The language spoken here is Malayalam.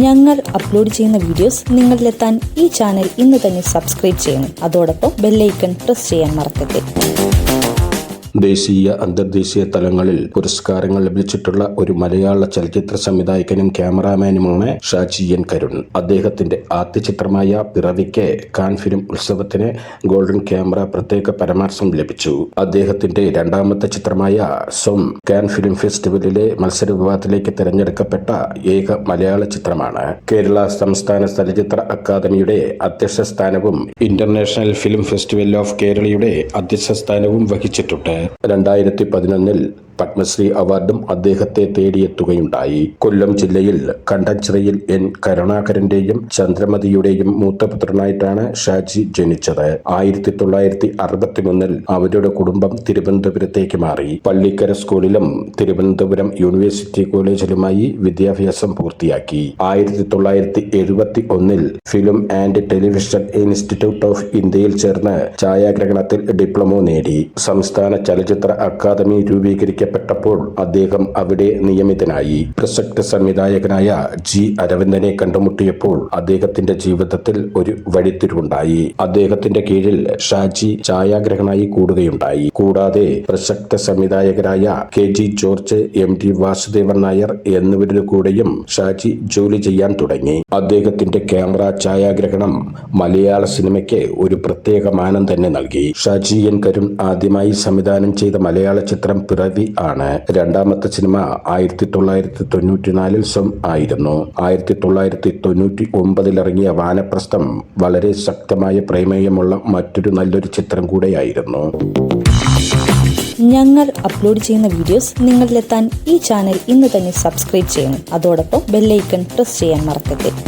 ഞങ്ങൾ അപ്ലോഡ് ചെയ്യുന്ന വീഡിയോസ് നിങ്ങളിലെത്താൻ ഈ ചാനൽ ഇന്ന് തന്നെ സബ്സ്ക്രൈബ് ചെയ്യണം. അതോടൊപ്പം ബെല്ലൈക്കൺ പ്രസ് ചെയ്യാൻ മറക്കരുത്. ദേശീയ അന്തർദേശീയ തലങ്ങളിൽ പുരസ്കാരങ്ങൾ ലഭിച്ചിട്ടുള്ള ഒരു മലയാള ചലച്ചിത്ര സംവിധായകനും ക്യാമറാമാനുമാണ് ഷാജി എൻ കരുൺ. അദ്ദേഹത്തിന്റെ ആദ്യ ചിത്രമായ പിറവിക്ക് കാൻ ഫിലിം ഉത്സവത്തിന് ഗോൾഡൻ ക്യാമറ പ്രത്യേക പരാമർശം ലഭിച്ചു. അദ്ദേഹത്തിന്റെ രണ്ടാമത്തെ ചിത്രമായ സൊം കാൻ ഫിലിം ഫെസ്റ്റിവലിലെ മത്സര വിഭാഗത്തിലേക്ക് തിരഞ്ഞെടുക്കപ്പെട്ട ഏക മലയാള ചിത്രമാണ്. കേരള സംസ്ഥാന ചലച്ചിത്ര അക്കാദമിയുടെ അധ്യക്ഷ സ്ഥാനവും ഇന്റർനാഷണൽ ഫിലിം ഫെസ്റ്റിവൽ ഓഫ് കേരളയുടെ അധ്യക്ഷ സ്ഥാനവും വഹിച്ചിട്ടുണ്ട്. 2011 പത്മശ്രീ അവാർഡും അദ്ദേഹത്തെ തേടിയെത്തുകയുണ്ടായി. കൊല്ലം ജില്ലയിൽ കണ്ടച്ചിറയിൽ എൻ കരുണാകരന്റെയും ചന്ദ്രമതിയുടെയും മൂത്തപുത്രനായിട്ടാണ് ഷാജി ജനിച്ചത്. 1963 അവരുടെ കുടുംബം തിരുവനന്തപുരത്തേക്ക് മാറി. പള്ളിക്കര സ്കൂളിലും തിരുവനന്തപുരം യൂണിവേഴ്സിറ്റി കോളേജിലുമായി വിദ്യാഭ്യാസം പൂർത്തിയാക്കി. 1971 film and television institute of ഇന്ത്യയിൽ ചേർന്ന് ഛായാഗ്രഹണത്തിൽ ഡിപ്ലോമ നേടി. സംസ്ഥാന ചലച്ചിത്ര അക്കാദമി രൂപീകരിക്കപ്പെട്ടപ്പോൾ അദ്ദേഹം അവിടെ നിയമിതനായി. പ്രശസ്ത സംവിധായകനായ ജി അരവിന്ദനെ കണ്ടുമുട്ടിയപ്പോൾ അദ്ദേഹത്തിന്റെ ജീവിതത്തിൽ ഒരു വഴിത്തിരിവുണ്ടായി. അദ്ദേഹത്തിന്റെ കീഴിൽ ഷാജി ഛായാഗ്രഹനായി കൂടുകയുണ്ടായി. കൂടാതെ പ്രശസ്ത സംവിധായകരായ കെ ജി ജോർജ്, എം ടി വാസുദേവൻ നായർ എന്നിവരുടെ കൂടെയും ഷാജി ജോലി ചെയ്യാൻ തുടങ്ങി. അദ്ദേഹത്തിന്റെ ക്യാമറ ഛായാഗ്രഹണം മലയാള സിനിമയ്ക്ക് ഒരു പ്രത്യേക മാനം തന്നെ നൽകി. ഷാജി എൻ കരുൺ ആദ്യമായി സംവിധാനം ചെയ്ത മലയാള ചിത്രം പിറവി ആണ്. രണ്ടാമത്തെ സിനിമ 1994 സൊം ആയിരുന്നു. 1999 ഇറങ്ങിയ വാനപ്രസ്ഥം വളരെ ശക്തമായ പ്രമേയമുള്ള മറ്റൊരു നല്ലൊരു ചിത്രം കൂടെയായിരുന്നു. ഞങ്ങൾ അപ്ലോഡ് ചെയ്യുന്ന വീഡിയോസ് നിങ്ങളിലെത്താൻ ഈ ചാനൽ ഇന്ന് തന്നെ സബ്സ്ക്രൈബ് ചെയ്യണം. അതോടൊപ്പം ബെല്ലൈക്കൺ പ്രസ് ചെയ്യാൻ മറക്കരുത്.